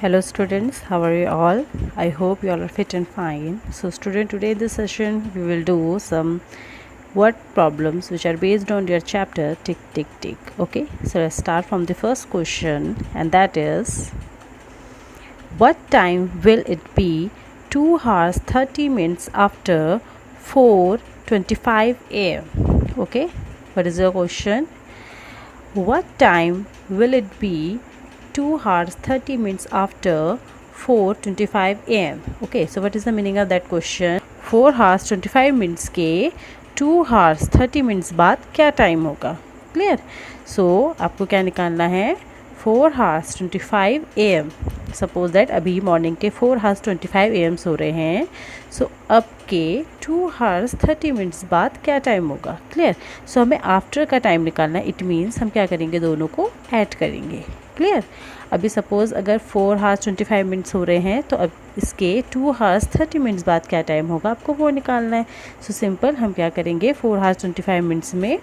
Hello students, how are you all? I hope you all are fit and fine. So student, today in this session we will do some word problems which are based on your chapter tick tick tick. Okay, so let's start from the first question, and that is, what time will it be 2 hours 30 minutes after 4:25 am? Okay, what is your question? What time will it be 2 hours 30 minutes after 4:25 am? Okay, so what is the meaning of that question? 4 hours 25 minutes के 2 hours 30 minutes बाद क्या time होगा? Clear? सो आपको क्या निकालना है? 4 hours 25 am. Suppose that अभी morning के 4 hours 25 am सो रहे हैं. सो अब के 2 hours 30 minutes बाद क्या टाइम होगा? क्लियर? सो हमें आफ्टर का टाइम निकालना है. इट मीन्स हम क्या करेंगे, दोनों को ऐड करेंगे. क्लियर? अभी सपोज़ अगर 4 hours 25 minutes हो रहे हैं, तो अब इसके 2 hours 30 minutes बाद क्या टाइम होगा, आपको वो निकालना है. सो सिंपल हम क्या करेंगे, 4 hours 25 minutes में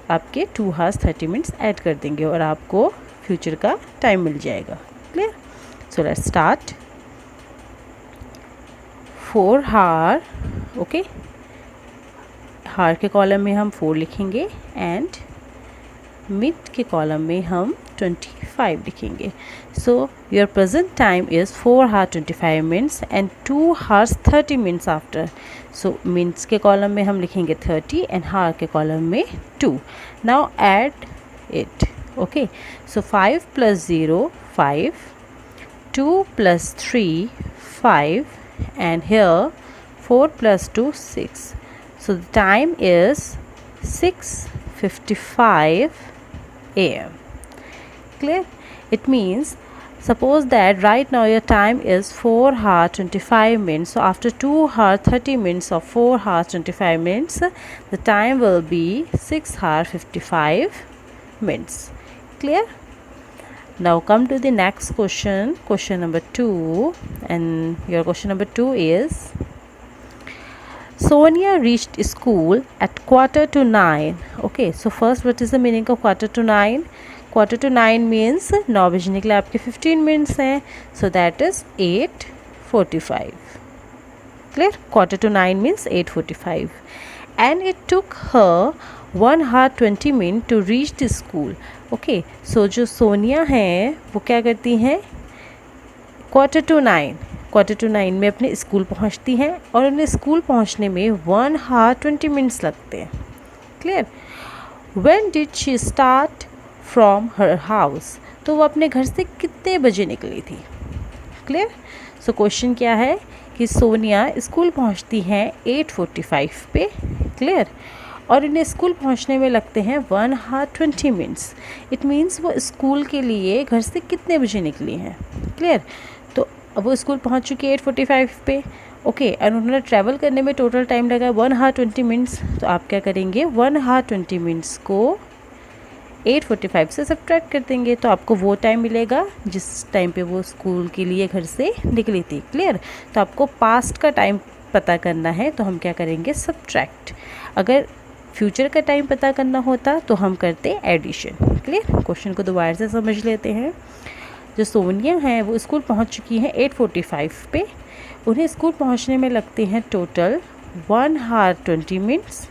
आपके 2 hours 30 minutes ऐड कर देंगे और आपको फ्यूचर का टाइम मिल जाएगा. Clear? So let's start. 4 hour, okay, हार के कॉलम में हम 4 लिखेंगे एंड मिड के कॉलम में हम 25 लिखेंगे. So your present time is 4 hours 25 minutes and 2 hours 30 minutes after. So minutes के कॉलम में हम लिखेंगे 30 एंड हार के कॉलम में 2. Now add it. Okay, so 5 plus 0 5, 2 plus 3 5, and here 4 plus 2 6. So the time is 6:55 am. Clear? It means, suppose that right now your time is 4 hours 25 minutes. So after 2 hours 30 minutes of 4 hours 25 minutes, the time will be 6 hours 55 minutes. Clear? Now come to the next question, question number 2, and your question number 2 is, Sonia reached school at 8:45. Okay, so first what is the meaning of 8:45? 8:45 means 9 बजने के लिए आपके 15 minutes हैं, so that is 8:45. Clear? 8:45 means 8:45. And it took her 1 hour 20 minutes to reach the school. Okay, so जो सोनिया हैं वो क्या करती हैं, 8:45 में अपने स्कूल पहुंचती हैं और उन्हें स्कूल पहुंचने में 1 hour 20 minutes लगते हैं. Clear? When did she start from her house? तो वो अपने घर से कितने बजे निकली थी? क्लियर? सो क्वेश्चन क्या है कि सोनिया स्कूल पहुंचती हैं 8:45 पे. क्लियर? और इन्हें स्कूल पहुंचने में लगते हैं 1 hour 20 minutes. इट मीन्स वो स्कूल के लिए घर से कितने बजे निकली हैं. क्लियर? तो अब वो स्कूल पहुंच चुकी है 8:45 पे. ओके, और उन्होंने ट्रैवल करने में टोटल टाइम लगा 1 hour 20 minutes. तो आप क्या करेंगे, 1 hour 20 minutes को 8:45 से सब्ट्रैक्ट कर देंगे, तो आपको वो टाइम मिलेगा जिस टाइम पे वो स्कूल के लिए घर से निकली थी. क्लियर? तो आपको पास्ट का टाइम पता करना है, तो हम क्या करेंगे, सब्ट्रैक्ट. अगर फ्यूचर का टाइम पता करना होता तो हम करते एडिशन. क्लियर? क्वेश्चन को दोबारा से समझ लेते हैं. जो सोनिया हैं वो स्कूल पहुंच चुकी हैं 8:45 पे. उन्हें स्कूल पहुंचने में लगते हैं total 1 hour 20 minutes.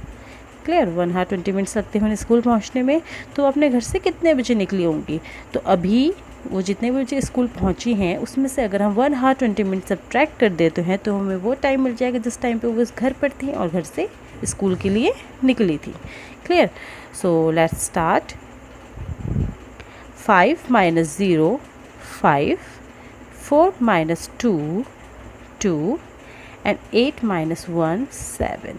Clear? 1 hour 20 minutes लगते हैं उन्हें स्कूल पहुंचने में. तो अपने घर से कितने बजे निकली होंगी? तो अभी वो जितने बजे स्कूल पहुंची हैं उसमें से अगर हम 1 hour 20 minutes सब्ट्रैक्ट कर देते हैं तो हमें वो टाइम मिल जाएगा जिस टाइम पे वो घर पर थी और घर से स्कूल के लिए निकली थी. Clear? So let's start. 5 minus 0 5, 4 minus 2 2, and 8 minus 1 7.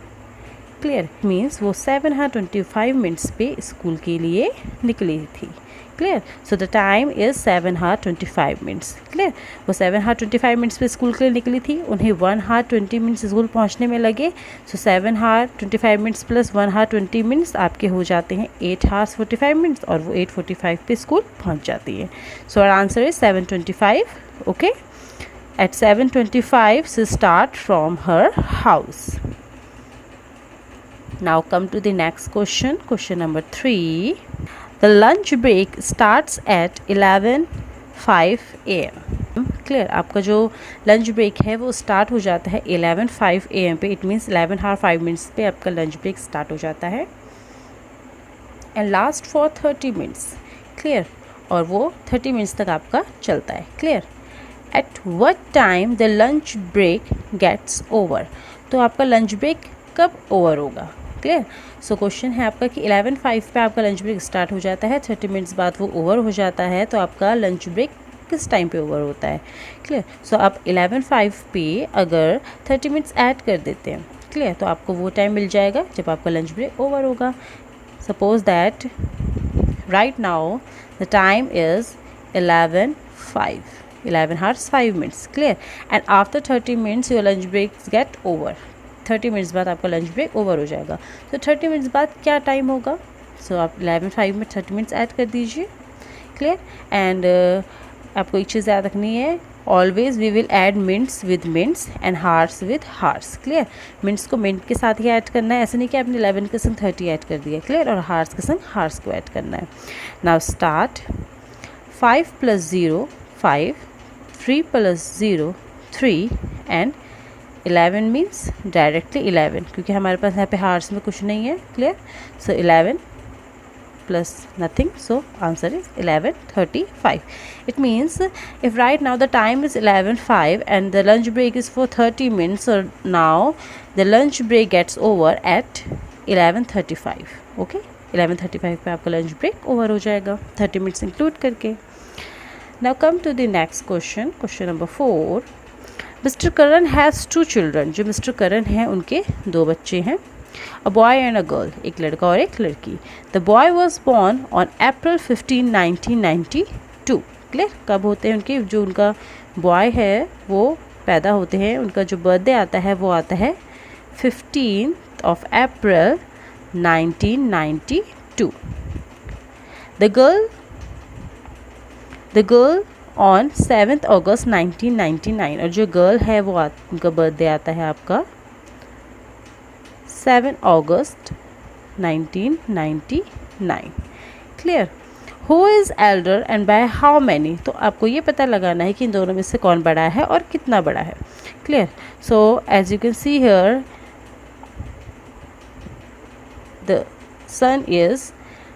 Clear? Means वो 7 hour 25 minutes पे स्कूल के लिए निकली थी. Clear? So the time is 7 hour 25 minutes. Clear? वो 7 hour 25 minutes पे स्कूल के लिए निकली थी. उन्हें 1 hour 20 minutes स्कूल पहुंचने में लगे. सो 7 hour 25 minutes plus 1 hour 20 minutes आपके हो जाते हैं 8 hours 45 minutes, और वो 8:45 पे स्कूल पहुंच जाती है. So our answer is 7:25. Okay, at 7:25 she start from her house. Now come to the next question, question number 3. The lunch break starts at 11:05 am. Clear. आपका जो लंच ब्रेक है वो स्टार्ट हो जाता है 11:05 AM पे, इट मीन्स 11 hour 5 minutes पे आपका लंच ब्रेक स्टार्ट हो जाता है and last for 30 minutes, clear. और वो 30 minutes तक आपका चलता है, clear. At what time the lunch break gets over, तो आपका लंच ब्रेक कब ओवर होगा, क्लियर। सो क्वेश्चन है आपका कि 11:05 पे आपका लंच ब्रेक स्टार्ट हो जाता है, 30 minutes बाद वो ओवर हो जाता है, तो आपका लंच ब्रेक किस टाइम पे ओवर होता है, क्लियर। सो आप 11:05 पे अगर 30 minutes ऐड कर देते हैं, क्लियर, तो आपको वो टाइम मिल जाएगा जब आपका लंच ब्रेक ओवर होगा। Suppose that right now the time is 11 hours 5 minutes, clear, and after 30 minutes your lunch breaks get over, 30 minutes बाद आपका लंच ब्रेक ओवर हो जाएगा। तो 30 minutes बाद क्या टाइम होगा, सो आप 11:05 में 30 minutes ऐड कर दीजिए, क्लियर। एंड आपको एक चीज़ याद रखनी है, always we will add minutes with minutes and hours with hours, clear. Minutes को मिनट के साथ ही ऐड करना है, ऐसे नहीं कि आपने 11 के संग 30 ऐड कर दिया, क्लियर, और हार्स के संग हार्स को ऐड करना है। Now start 5 + 0 5, 3 + 0 3 and 11 means directly 11, क्योंकि हमारे पास यहाँ पे हार्स में कुछ नहीं है, clear. So 11 plus nothing, so answer is 11:35. It means if right now the time is 11:05 and the lunch break is for 30 minutes, so now the lunch break gets over at 11:35. okay, 11:35 पे आपका lunch break over हो जाएगा 30 minutes include करके। Now come to the next question, question number 4. Mister Karan has 2 children, जो mister करण हैं उनके 2 बच्चे हैं, a boy and a girl, एक लड़का और एक लड़की। The boy was born on April 15, 1992, clear. कब होते हैं उनके, जो उनका बॉय है वो पैदा होते हैं, उनका जो बर्थडे आता है वो आता है 15th April 1992। The girl on 7th August 1999, और जो गर्ल है वो उनका बर्थडे आता है आपका 7 August 1999, clear. Who is Elder and by how many, तो आपको ये पता लगाना है कि इन दोनों में से कौन बड़ा है और कितना बड़ा है, clear. So as you can see here the son is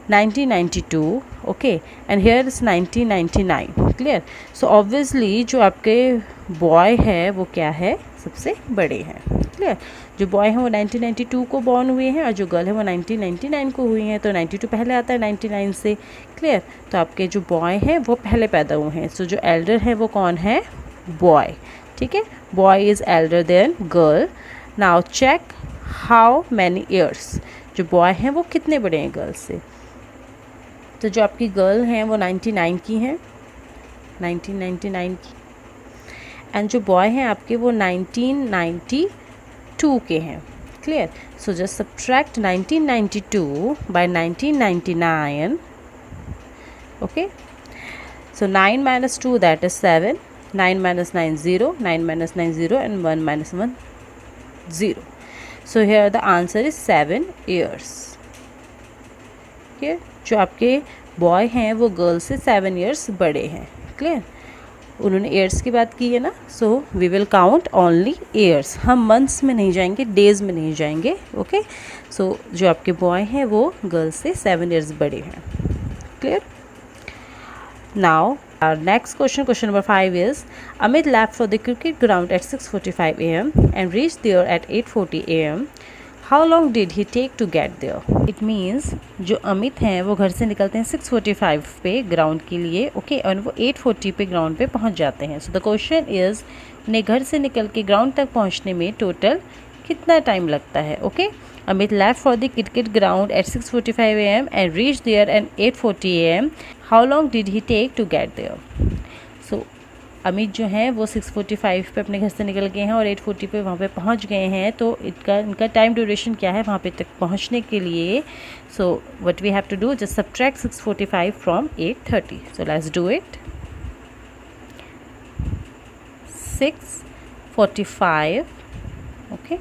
1992, okay, and here is 1999, clear। so obviously जो आपके बॉय है वो क्या है, सबसे बड़े हैं, क्लियर। जो बॉय हैं वो 1992 को बॉर्न हुए हैं और जो गर्ल है वो 1999 को हुई हैं, तो 92 पहले आता है 99 से, क्लियर। तो आपके जो बॉय हैं वो पहले पैदा हुए हैं, सो जो एल्डर है वो कौन है, बॉय, ठीक है। Boy is elder than girl. Now check how many years, जो बॉय हैं वो कितने बड़े हैं गर्ल से। तो जो आपकी गर्ल हैं वो 99 की हैं, 1999 की, एंड जो बॉय हैं आपके वो 1992 के हैं, clear. So just subtract 1992 by 1999, okay. So 9 - 2 that is 7, 9 - 9 0, 9 - 9 0 and 1 - 1 0. So here the answer is 7 years. Okay, जो आपके बॉय हैं वो गर्ल से 7 years बड़े हैं, क्लियर। उन्होंने ईयर्स की बात की है ना, so we will count only years, हम मंथ्स में नहीं जाएंगे, डेज में नहीं जाएंगे, ओके। सो जो आपके बॉय हैं वो गर्ल से 7 years बड़े हैं, clear. Now our next question, question number 5 is Amit left for the cricket ground at 6:45 AM and reached there at 8:40 AM. How long did he take to get there? It means जो अमित हैं वो घर से निकलते हैं 6:45 पे ground के लिए, ओके, और वो 8:40 पे ग्राउंड पे पहुंच जाते हैं। सो द क्वेश्चन इज़ उन्हें घर से निकल के ग्राउंड तक पहुंचने में टोटल कितना टाइम लगता है, okay. Amit left for the cricket ground at 6:45 AM and reached there at 8:40 AM. How long did he take to get there? So Amit जो हैं वो 6:45 पे अपने घर से निकल गए हैं और 8:40 पे वहाँ पे पहुँच गए हैं, तो इनका टाइम ड्यूरेशन क्या है वहाँ पे तक पहुँचने के लिए। So what we have to do, just subtract 6:45 from 8:30. So let's do it. 6:45, okay,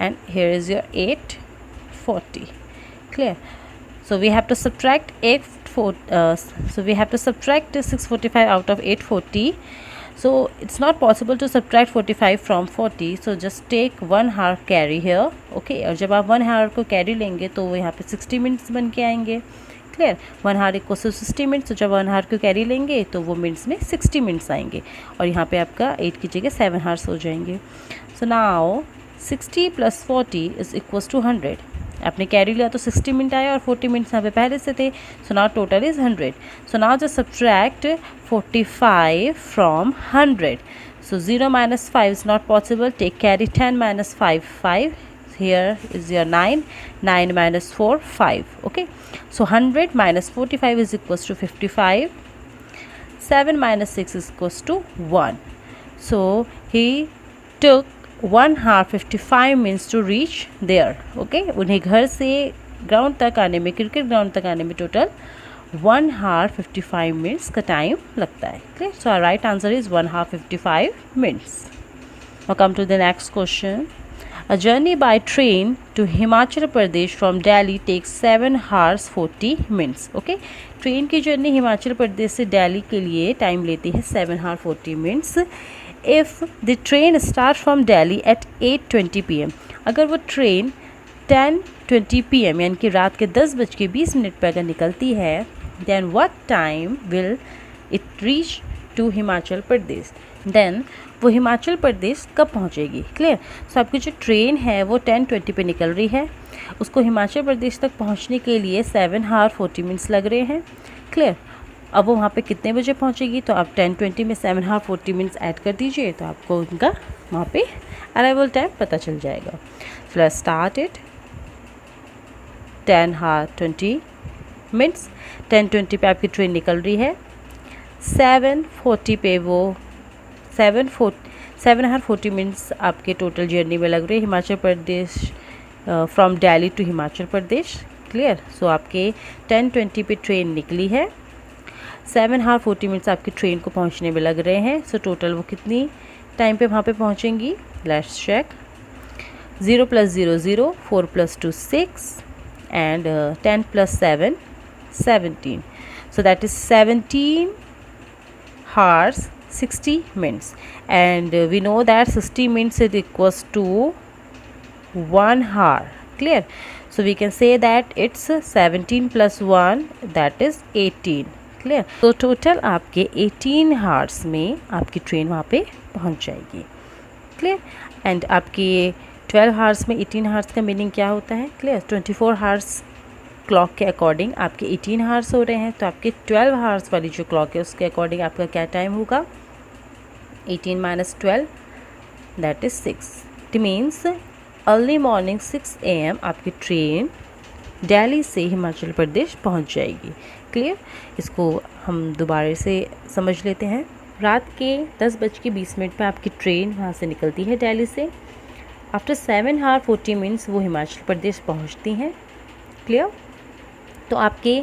and here is your 8:40, clear. So we have to subtract 6:45 out of 8:40. So it's not possible to subtract 45 from 40, so just take 1 hour carry here. Okay, और जब आप 1 hour को carry लेंगे तो वो यहाँ पे 60 minutes बन के आएंगे. Clear. 1 hour equals to 60 minutes, तो जब 1 hour को कैरी लेंगे तो वो मिनट्स में 60 मिनट्स आएंगे और यहाँ पे आपका 8 की जगह 7 hours हो जाएंगे. So now 60 + 40 is equals to 100. आपने कैरी लिया तो 60 मिनट आया और 40 मिनट्स यहाँ पे पहले से थे. So now total is 100. So now just subtract 45 from 100. So 0 - 5 is not possible. Take carry 10 - 5 5. Here is your 9. 9 - 4 5. Okay, so 100 - 45 is equals to 55. 7 - 6 is equals to 1. So he took 1 hour 55 minutes to reach there. Okay, उन्हें घर से ground तक आने में, cricket ground तक आने में total 1 hour 55 minutes का टाइम लगता है. Okay, so our right answer is 1 hour 55 minutes. Now come to the next question. A journey by train to Himachal Pradesh from Delhi takes 7 hours 40 minutes. Okay, train की journey Himachal Pradesh से दिल्ली के लिए time लेती है 7 hour 40 minutes. If the train starts from Delhi at 8:20 PM, अगर वो train 10:20 PM यानी कि रात के 10:20 पर अगर निकलती है, then what time will it reach to Himachal Pradesh? Then वो हिमाचल प्रदेश कब पहुंचेगी. क्लियर. सो आपकी जो ट्रेन है वो 10:20 पे निकल रही है, उसको हिमाचल प्रदेश तक पहुंचने के लिए 7 hour 40 minutes लग रहे हैं. क्लियर. अब वो वहाँ पे कितने बजे पहुंचेगी, तो आप 10:20 में 7 hour 40 minutes ऐड कर दीजिए तो आपको उनका वहाँ पे अराइवल टाइम पता चल जाएगा. So let's start it. 10 hour 20 minutes. 10:20 पे आपकी ट्रेन निकल रही है. 7:40 पे वो 7 hour 40 minutes आपके टोटल जर्नी में लग रही है Himachal Pradesh from Delhi to Himachal Pradesh. Clear. So आपके 10:20 पे ट्रेन निकली है, 7 hour 40 minutes आपकी ट्रेन को पहुंचने में लग रहे हैं. सो टोटल वो कितनी टाइम पे वहाँ पे पहुँचेंगी. Let's check. 0 + 0 0, 4 + 2 6 and 10 + 7 17. So that is 17 hours 60 minutes, and we know that 60 minutes is equals to 1 hour. Clear. So we can say that it's 17 + 1, that is 18. Clear. तो टोटल आपके 18 hours में आपकी ट्रेन वहाँ पे पहुँच जाएगी. क्लियर. एंड आपकी 12 hours में 18 hours का मीनिंग क्या होता है. क्लियर. 24 hours क्लॉक के अकॉर्डिंग आपके 18 hours हो रहे हैं, तो आपके 12 hours वाली जो क्लॉक है उसके अकॉर्डिंग आपका क्या टाइम होगा. 18 - 12 that is 6. It means early morning 6 AM आपकी ट्रेन दिल्ली से हिमाचल प्रदेश पहुंच जाएगी. क्लियर. इसको हम दोबारा से समझ लेते हैं. रात के 10:20 पर आपकी ट्रेन वहाँ से निकलती है दिल्ली से. आफ्टर 7 hour 40 minutes वो हिमाचल प्रदेश पहुँचती हैं. क्लियर. तो आपके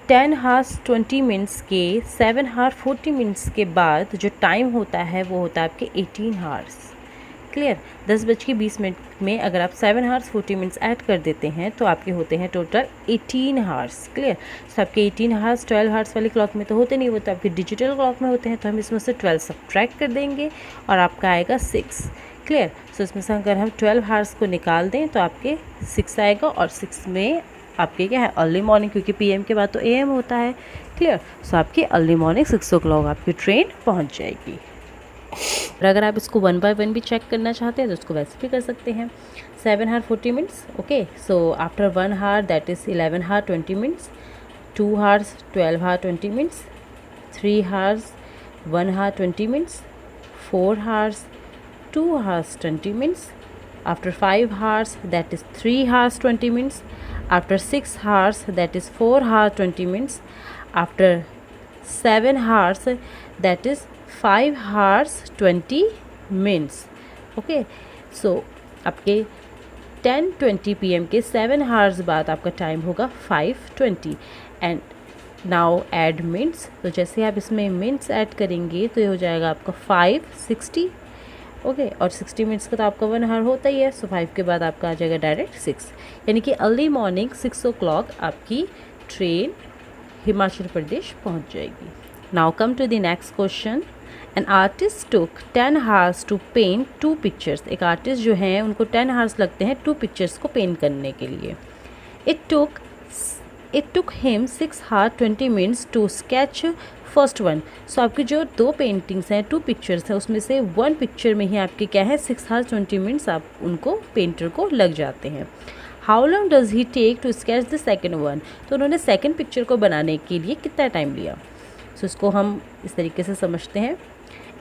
10 hours 20 minutes के 7 hour 40 minutes के बाद जो टाइम होता है वो होता है आपके 18 hours. क्लियर. 10:20 में अगर आप 7 hours 40 minutes ऐड कर देते हैं तो आपके होते हैं टोटल 18 hours. क्लियर. तो आपके 18 hours 12 hours वाली क्लॉक में तो होते नहीं, वो तो आपके डिजिटल क्लॉक में होते हैं, तो हम इसमें से 12 सब्ट्रैक्ट कर देंगे और आपका आएगा 6. क्लियर. सो इसमें से अगर हम 12 hours को निकाल दें तो आपके 6 आएगा, और 6 में आपके क्या है अर्ली मॉर्निंग, क्योंकि PM के बाद तो AM होता है. क्लियर. सो आपकी अर्ली मॉर्निंग 6 o'clock आपकी ट्रेन पहुंच जाएगी. और अगर आप इसको 1 by 1 भी चेक करना चाहते हैं तो उसको वैसे भी कर सकते हैं. 7 hour 40 minutes. Okay. So after 1 hour that is 11 hour 20 minutes. 2 hours 12 hour 20 minutes. 3 hours 1 hour 20 minutes. 4 hours 2 hours 20 minutes. After 5 hours that is 3 hours 20 minutes. After 6 hours that is 4 hours 20 minutes. After 7 hours that is 5 hours 20 minutes. Okay. So आपके 10:20 PM के 7 hours बाद आपका time होगा 5:20. And now add minutes. तो जैसे आप इसमें minutes add करेंगे तो ये हो जाएगा आपका 560. ओके. और 60 मिनट्स का तो आपका 1 hour होता ही है. सो 5 के बाद आपका आ जाएगा डायरेक्ट 6. यानी कि अर्ली मॉर्निंग 6 o'clock आपकी ट्रेन हिमाचल प्रदेश पहुंच जाएगी. Now come to the next question. An artist took 10 hours to paint 2 pictures. एक आर्टिस्ट जो हैं उनको 10 hours लगते हैं 2 pictures को पेंट करने के लिए. It took him 6 hours 20 minutes to sketch first one. So आपकी जो 2 पेंटिंग्स हैं 2 पिक्चर्स हैं उसमें से 1 पिक्चर में ही आपके क्या है 6 hours 20 minutes आप उनको पेंटर को लग जाते हैं. How long does he take to sketch the second one? तो उन्होंने सेकेंड पिक्चर को बनाने के लिए कितना टाइम लिया. सो इसको हम इस तरीके से समझते हैं.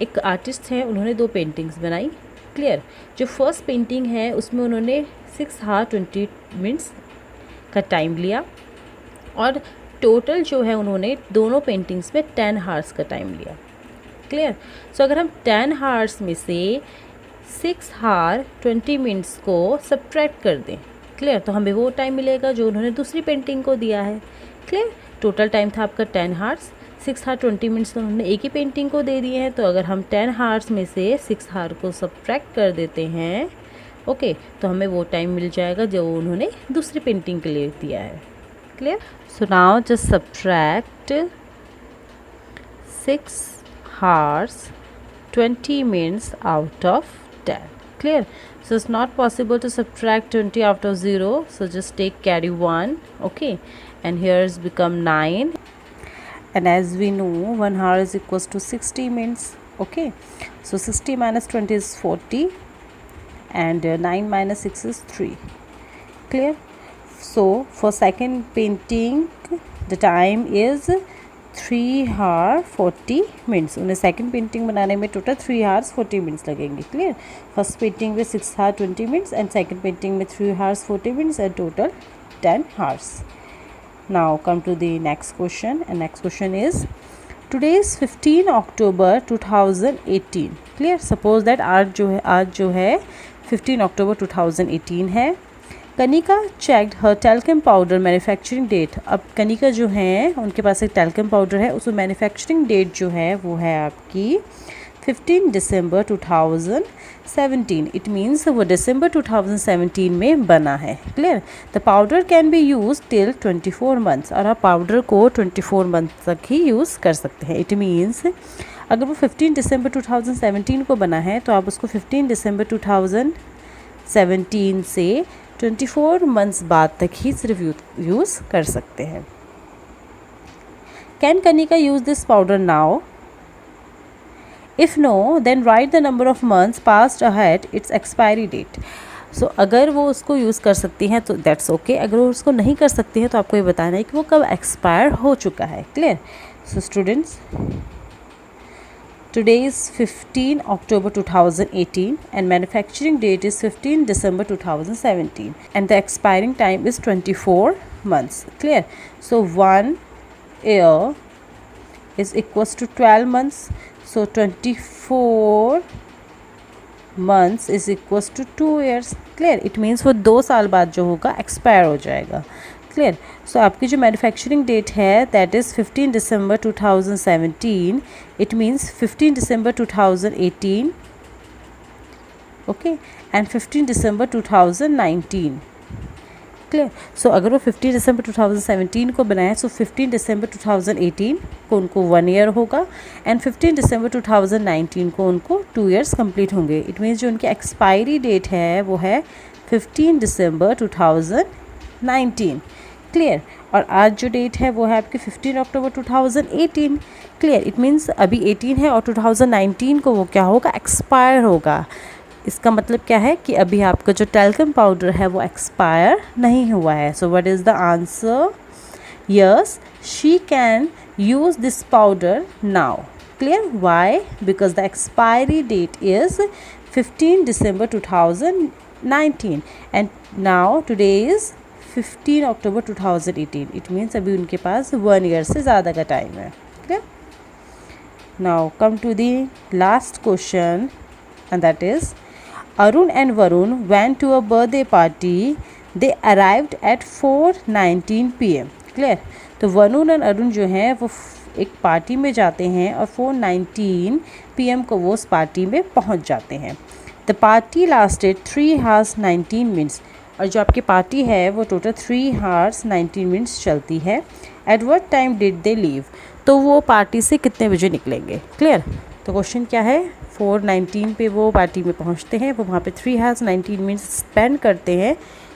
एक आर्टिस्ट हैं उन्होंने 2 पेंटिंग्स बनाई. क्लियर. जो फर्स्ट पेंटिंग है उसमें उन्होंने 6 hours 20 minutes का टाइम लिया और टोटल जो है उन्होंने दोनों पेंटिंग्स में 10 hours का टाइम लिया. क्लियर. सो अगर हम 10 hours में से 6 hours 20 minutes को सब्ट्रैक्ट कर दें. क्लियर. तो हमें वो टाइम मिलेगा जो उन्होंने दूसरी पेंटिंग को दिया है. क्लियर. टोटल टाइम था आपका 10 hours. 6 hours 20 minutes तो उन्होंने एक ही पेंटिंग को दे दिए हैं. तो अगर हम 10 hours में से 6 hours को सब्ट्रैक्ट कर देते हैं ओके तो हमें वो टाइम मिल जाएगा जो उन्होंने दूसरी पेंटिंग के लिए दिया है. Clear. So now just subtract 6 hours 20 minutes out of 10. Clear. So it's not possible to subtract 20 out of 0, so just take carry 1. Okay, and here is become 9, and as we know 1 hour is equals to 60 minutes. Okay, so 60 minus 20 is 40, and 9 minus 6 is 3. Clear. So for second painting the time is 3 hours 40 minutes. उन्हें second painting बनाने में total 3 hours 40 minutes लगेंगे. Clear. First painting में 6 hours 20 minutes and second painting में 3 hours 40 minutes and total 10 hours. Now come to the next question, and next question is today is 15 October 2018. Clear. Suppose that आज जो है 15 October 2018 है. Kanika checked हर talcum powder manufacturing date. अब कनिका जो हैं उनके पास एक टैल्कम पाउडर है, उसमें मैन्युफैक्चरिंग डेट जो है वो है आपकी 15 December 2017. इट मीन्स वो December 2017 में बना है. Clear. The powder can be use till 24 months. और आप पाउडर को 24 months तक ही यूज़ कर सकते हैं. इट मीन्स अगर वो 15 December 2017 को बना है तो आप उसको 15 December 2017 से 24 months बाद तक ही सिर्फ यूज़ कर सकते हैं. Can Kanika use this powder now? If no then write the number of months past ahead its expiry date. So अगर वो उसको यूज़ कर सकती हैं तो दैट्स ओके. अगर वो उसको नहीं कर सकती हैं तो आपको ये बताना है कि वो कब एक्सपायर हो चुका है. Clear. So students today is 15 October 2018 and manufacturing date is 15 December 2017 and the expiring time is 24 months. Clear. So 1 year is equals to 12 months. So 24 months is equals to 2 years. Clear. It means वो 2 साल बाद जो होगा expire हो जाएगा. Clear. So आपकी जो manufacturing date है that is 15 December 2017. It means 15 December 2018 okay and 15 December 2019. Clear. So अगर वो 15 December 2017 को बनाए तो 15 December 2018 को उनको 1 ईयर होगा एंड 15 December 2019 को उनको 2 years कंप्लीट होंगे. इट मीन्स जो उनकी एक्सपायरी डेट है वो है 15 December 2019. क्लियर. और आज जो डेट है वो है आपकी 15 October 2018. क्लियर. इट मीन्स अभी 18 है और 2019 को वो क्या होगा एक्सपायर होगा. इसका मतलब क्या है कि अभी आपका जो टैल्कम पाउडर है वो एक्सपायर नहीं हुआ है. So what is the answer? Yes, she can use this powder now. Clear. Why? Because the expiry date is 15 December 2019 and now today is 15 October 2018. It means अभी उनके पास 1 ईयर से ज़्यादा का टाइम है. Clear. Now come to the last question and that is Arun and Varun went to a birthday party. They arrived at 4:19 PM. Clear. तो वरुण और अरुण जो हैं वो एक पार्टी में जाते हैं और 4:19 PM को वो उस पार्टी में पहुंच जाते हैं. The party lasted 3 hours 19 minutes. और जो आपकी पार्टी है वो टोटल 3 hours 19 minutes चलती है. At what time did they leave? तो वो पार्टी से कितने बजे निकलेंगे। क्लियर। तो क्वेश्चन क्या है, 4:19 पे वो पार्टी में पहुंचते हैं, वो वहाँ पे 3 hours 19 minutes स्पेंड करते हैं,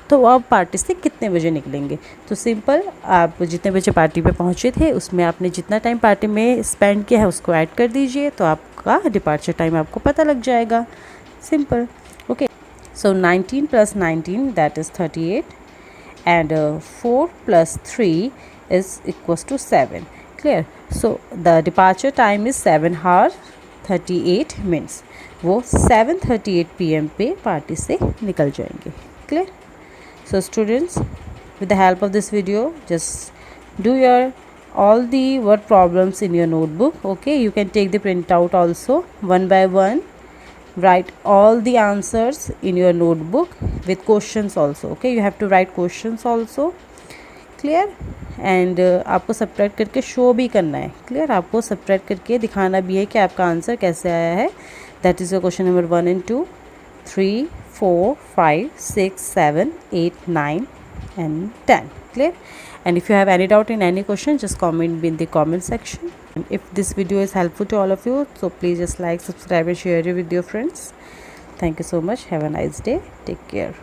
तो अब पार्टी से कितने बजे निकलेंगे। तो सिंपल, आप जितने बजे पार्टी पे पहुँचे थे उसमें आपने जितना टाइम पार्टी में स्पेंड किया है उसको ऐड कर दीजिए, तो आपका डिपार्चर टाइम आपको पता लग जाएगा। Simple. Okay, so 19 + 19 that is 38 and 4 + 3 is equals to 7. Clear. So the departure time is 7 hours 38 minutes. वो 7:38 PM पे पार्टी से निकल जाएंगे। Clear. So students, with the help of this video, just do your all the word problems in your notebook. Okay, you can take the printout also one by one. Write all the answers in your notebook with questions also. Okay, you have to write questions also. Clear. And आपको subtract करके show भी करना है। Clear. आपको subtract करके दिखाना भी है कि आपका आंसर कैसे आया है। That is your question number 1 and 2, 3, 4, 5, 6, 7, 8, 9 and 10. Clear. And if you have any doubt in any question, just comment me in the comment section. And if this video is helpful to all of you, so please just like, subscribe and share it with your friends. Thank you so much. Have a nice day. Take care.